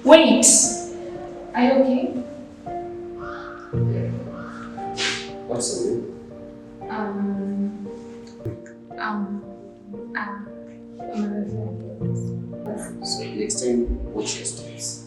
Wait. Are you okay? What's the name? So next time, watch your steps.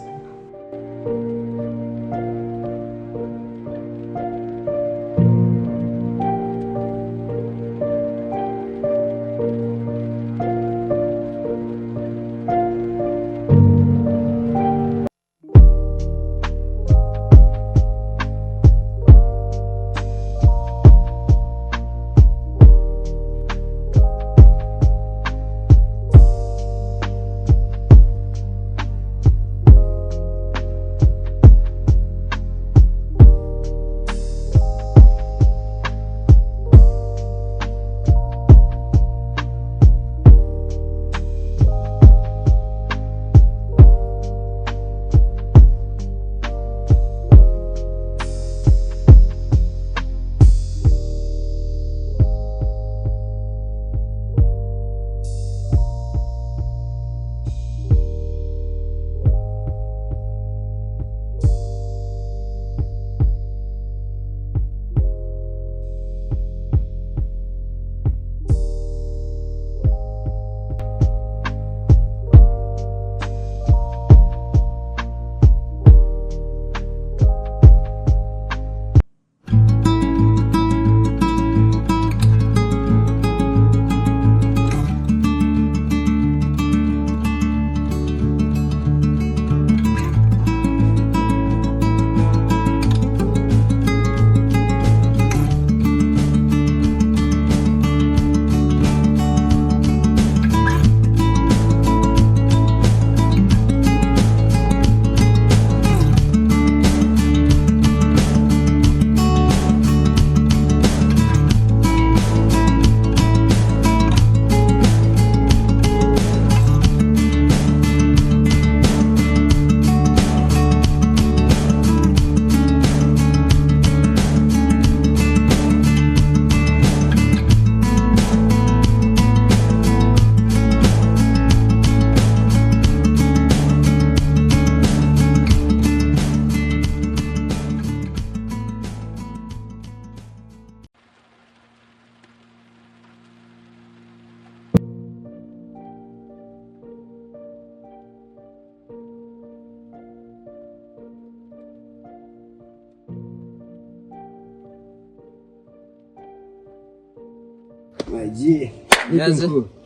Maji.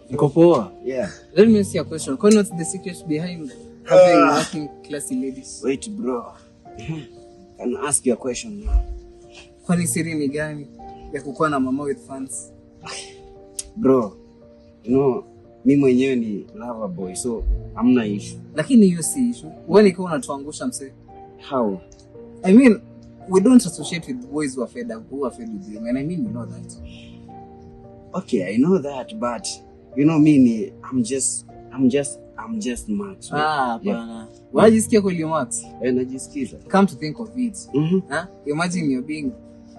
Niko poa. Yeah. Let me ask you a question. What's the secret behind having working classy ladies? Wait, bro. Can I ask you a question now? Kwani siri ni gani ya kukuwa na mama with fans? Bro, you know, mimi mwenyewe ni lover boy, so hamna issue. Lakini hiyo si issue. Wewe ni kama unatuangusha mse. How? I mean, we don't associate with boys who are fed up, who are fed with you. And I mean, you know that. Okay, I know that, but you know me, I'm just Max. Ah, bana. Unajisikia kweli Max? Najisikiza. Come to think of it. Imagine you're being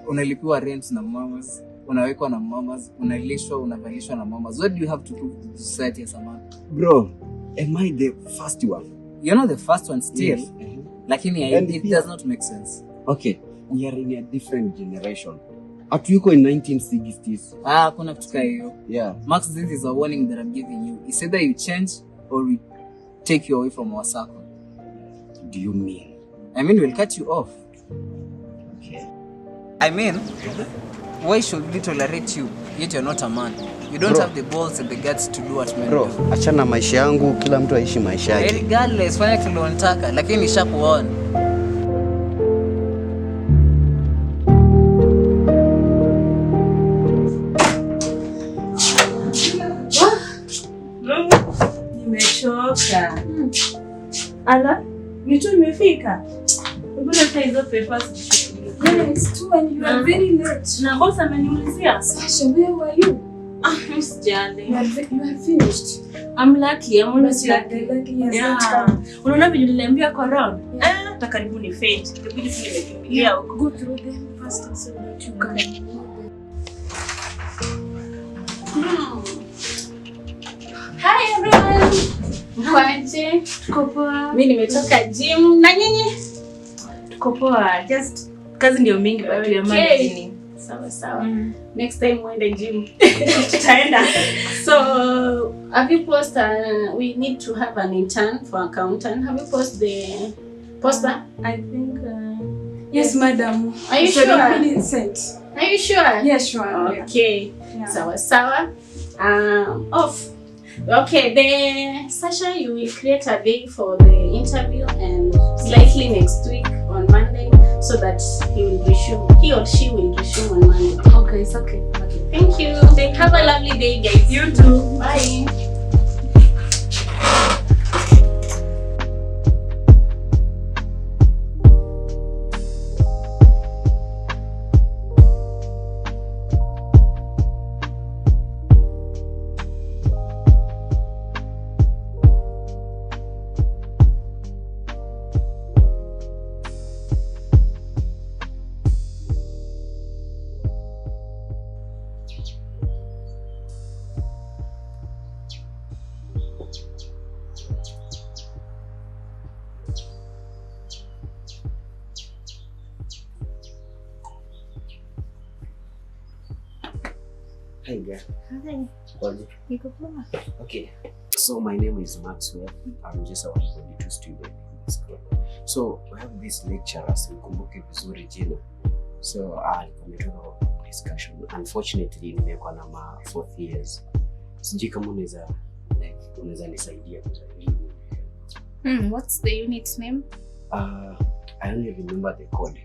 unalipiwa rent na mamas, unawekwa na mamas, unalishwa, unavalishwa na mamas. What do you have to prove to society as a man? Bro, am I the first one? You're not the first one still. Yes. Lakini it does not make sense. Okay, we are in a different generation. Atuyuko in 1960s. Kuna kutuka hiyo. Yeah. Max, this is a warning that I'm giving you. It's either you change or we take you away from our circle. Do you mean? I mean, we'll cut you off. Okay. I mean, why should we tolerate you yet you're not a man? You don't have the balls and the guts to do what men do. Achana maisha yangu, kila mtu aishi maisha yake. Regardless, fanya kile unataka, lakini nishakuona. Nimechoka. Ala, vitu imefika. Mbona sasa hizo papers zishikilia? Yes, too, and you are very late. Na boss ameniulizia. Sasha, where were you? Usijali. You are finished. I'm lucky. I'm always But lucky. lucky has Yeah. not come. Unaona vile niliambia kwa round? Hata karibu ni fate. Ikabidi tu nimekimbilia huko. Go through them first so that you can. mkoaje? Tuko poa. Mimi nimetoka gym na nyinyi? Tuko poa. Just kazi ndio mingi but we are managing. Sawa. Next time muende gym. Tutaenda. So, have you posted we need to have an intern for accountant. Have you posted the poster? I think Yes, madam. Are you So sure? I've been sent. Are you sure? Yeah, sure. Okay. Yeah. Sawa. Off. Okay, the Sasha, you will create a day for the interview and slightly next week on Monday so that he or she will resume on Monday. okay, it's okay. Okay, thank you. Have a lovely day, guys. You too. Bye. Hi girl. Hi. Kwaje? Niko poa. Okay. So my name is Maxwell. I'm just a 142 student in this club. So we have this lecturer, sikumbuke vizuri jina. So alikuwa kwa discussion. Unfortunately nimekuwa na ma 4th years. Sijui kama unaweza nisaidia kuzalisha. What's the unit name? I only remember the code.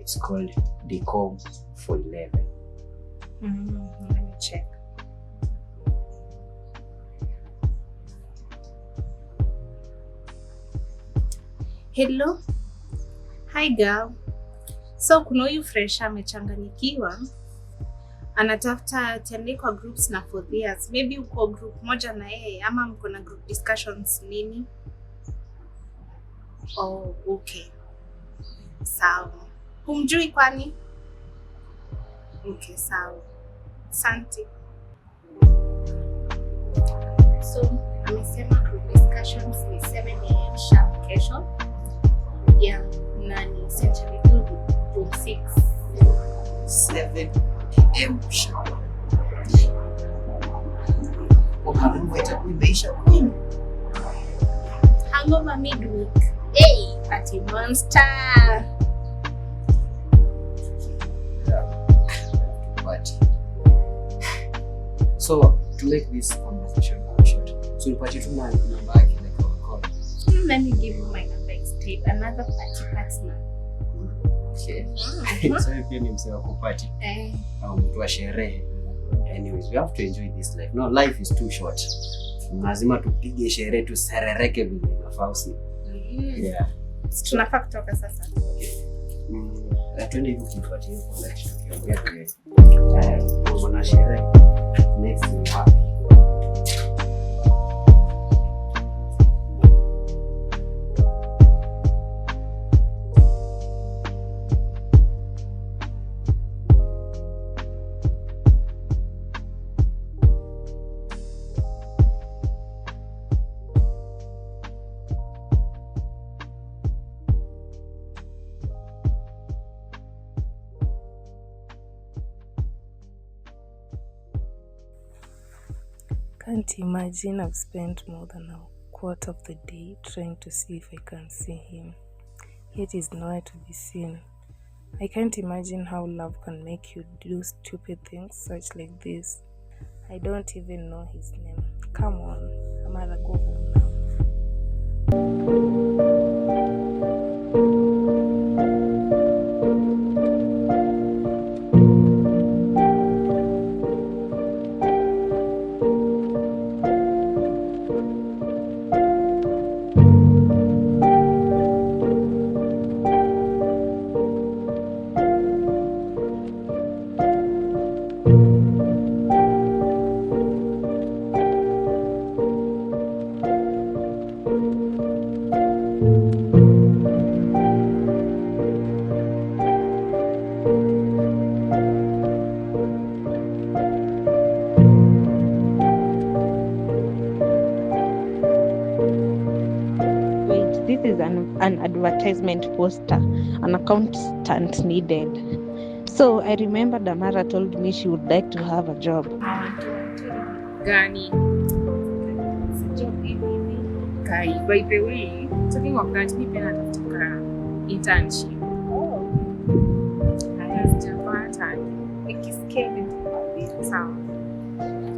It's called DCOM 411. Let me check. Hello. Hi girl. So kuna huyu fresha amechanganyikiwa. Anatafuta atende kwa groups na 4th years. Maybe uko group moja na yeye ama mko na group discussions nini? Oh, okay. Sawa. Humjui kwani? Okay, sawa. Asante. So, amesema group discussions ni 7 AM sharp kesho. Yeah, na ni Century room 6. 7 AM sharp. Imeisha kwini? Hangover midweek. Hey, party monster. But so to make this conversation short, so nipatie tu namba yake like call. Let me give you my number instead. Another party partner. Okay. So pia ni msee wa kupati au mtu wa sherehe. Anyways, we have to enjoy this life. No, life is too short. Lazima tupige sherehe tuserereke vile inafaa. Yeah. Tunafaa kutoka sasa. Twende hivi kufuatia kwa life tukiongea kwa mwana sherehe next week. Can't imagine I've spent more than a quarter of the day trying to see if I can see him, yet he's nowhere to be seen. I can't imagine how love can make you do stupid things such like this. I don't even know his name. Come on, Amara, go home now. is an advertisement poster, an accountant needed. So I remember Damara told me she would like to have a job. Gani? Kai, by the way, talking of that, me pia nataka internship.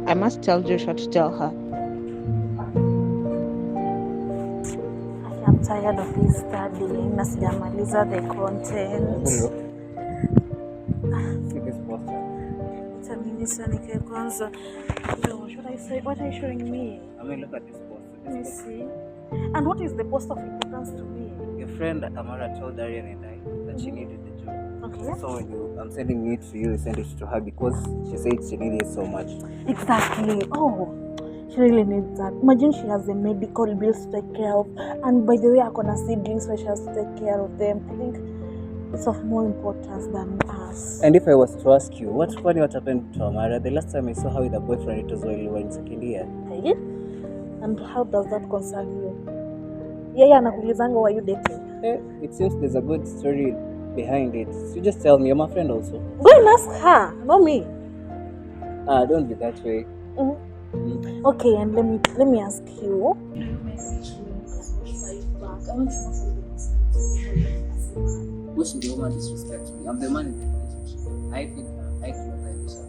I must tell Joshua to tell her. I am tired of this studying. Na sijamaliza the content. Nike kwanza. What I say? What are you showing me? I mean, look at this poster. Let me see. And what is the post of importance to me? Your friend Amara told Darian and I that she needed the job. Okay. So I'm sending it to you, send it to her because she said she needed it so much. Exactly. Oh, she really needs that. Imagine she has the medical bills to take care of, and by the way, I'm gonna siblings, so she has to take care of them. I think it's of more importance than us. And if I was to ask you, what happened to Amara? The last time I saw her with a boyfriend, it was while we were in second year. Hey? And how does that concern you? Yeah, anakulizanga, were you dating? It seems there's a good story behind it. So just tell me, you're my friend also. Go and ask her, not me. Don't be that way. Mm-hmm. Okay, and let me ask you. Why should the woman disrespect me? I'm the man in the relationship. I feel what I wish her.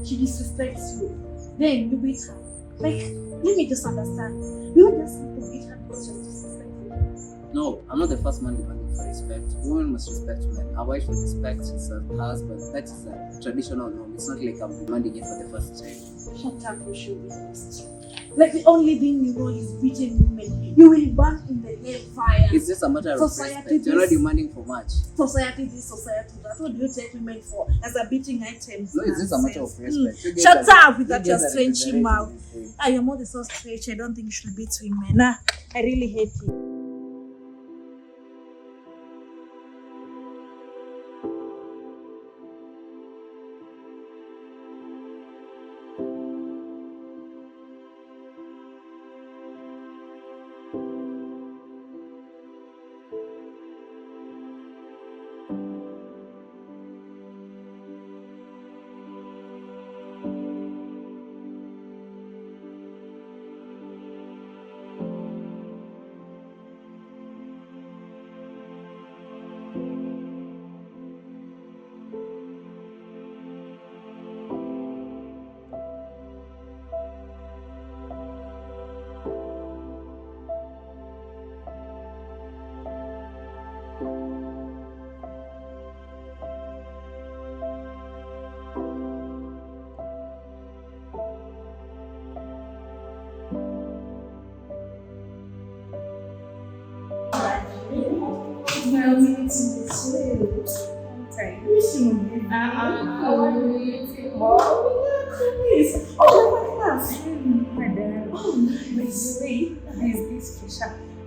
She disrespects you. Then you beat her. Like, let me just understand. You just need to beat her because she's disrespectful. No, I'm not the first man demanding for respect. Women must respect men. A wife should respect his husband. That is a traditional norm. It's not like I'm demanding it for the first time. Shut up, for sure. Like, the only thing you know is beating women. You will burn in the hellfire. It's just a matter of respect. You're not demanding for much. Society this, society that. What do you take women for? As a beating item? No, it's just a matter of respect. Shut up with that your strange mouth. Your mouth is so strange. I don't think you should beat women. Nah, I really hate you.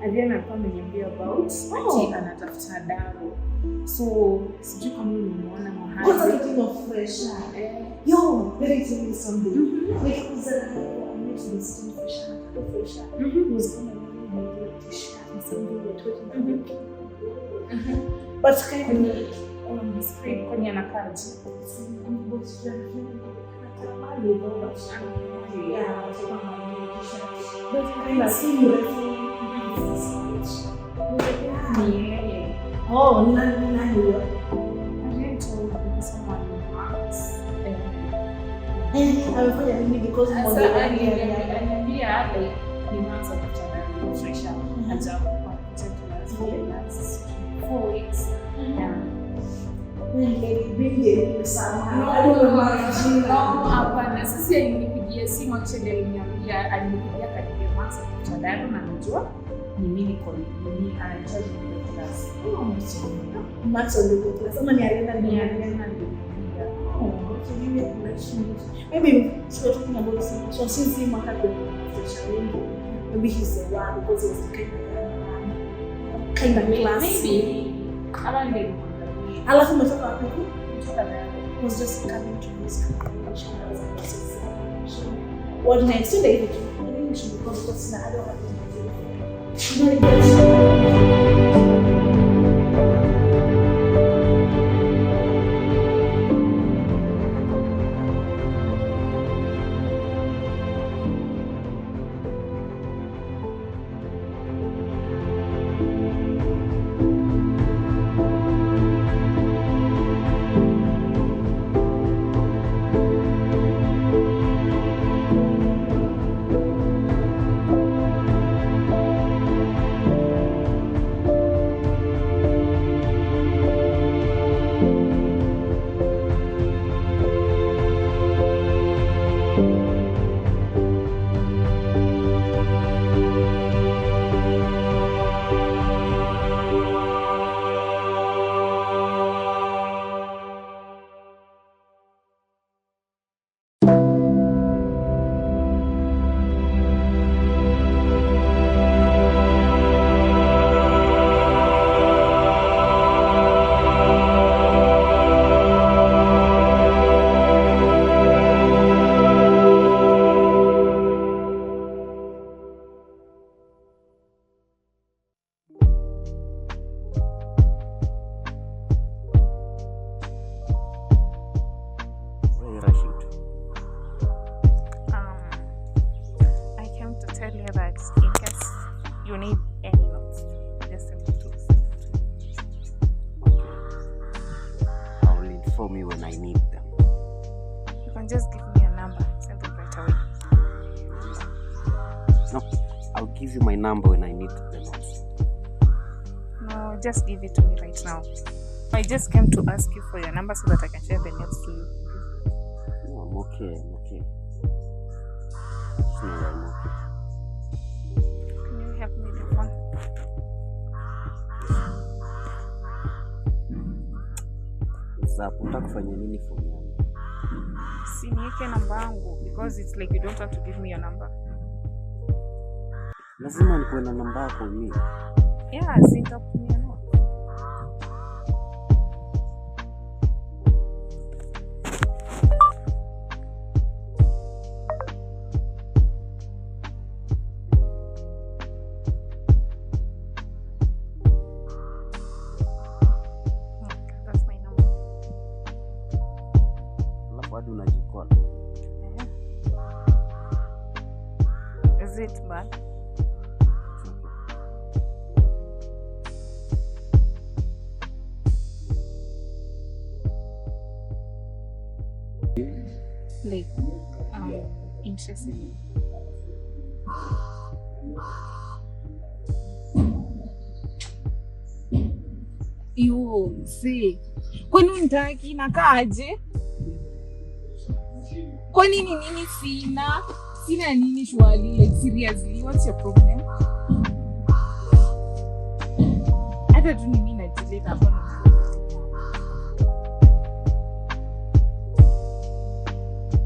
Adriana alikuwa ameniambia about ati anatafuta daro. So sijui kama umemuona mahali. What's the thing of fresher? Yo, let me tell you something. Like, I met this thing fresher. He was going to wear a t-shirt and something like that. But kind of on the screen kwani anakaje? Oh, nani huyo? Amefanya nini because aliniambia hapa ni mwanzo kutana fresha acha kwa class 4 weeks. Hapana, sisi alinipigia simu actually alinipigia karibia Max Mchadaro na najua ni mimi kwa mimi anajua ni class. Max ndio class ama ni Arena ndio. Maybe so talking about so since he might have been maybe he's the one because he was kind of classy. Alafu umetoka wapi? Was just coming to this convention. What next? Today, I think we should go because now I don't have to do it. you need any notes, just send it to us. I will inform you when I need them. You can just give me a number, send them right away. No, I'll give you my number when I need the notes. No, just give it to me right now. I just came to ask you for your number so that I can share the notes to you. No, I'm okay. No, I'm okay. Can you help me with the phone? WhatsApp, unataka kufanya nini phone yangu? Si niweke namba yangu because it's like you don't want to give me your number. Lazima nikuwe na namba yako mimi. Yeah, si nitakutumia no. That's my number. Alafu hadi unajikwa. Is it bad? Like, interested. Yo, see. Kwani unitaki inakaaje? Kwani nini sina? Sina nini shwali? Like seriously, what's your problem? Hata tu mimi najileta hapa.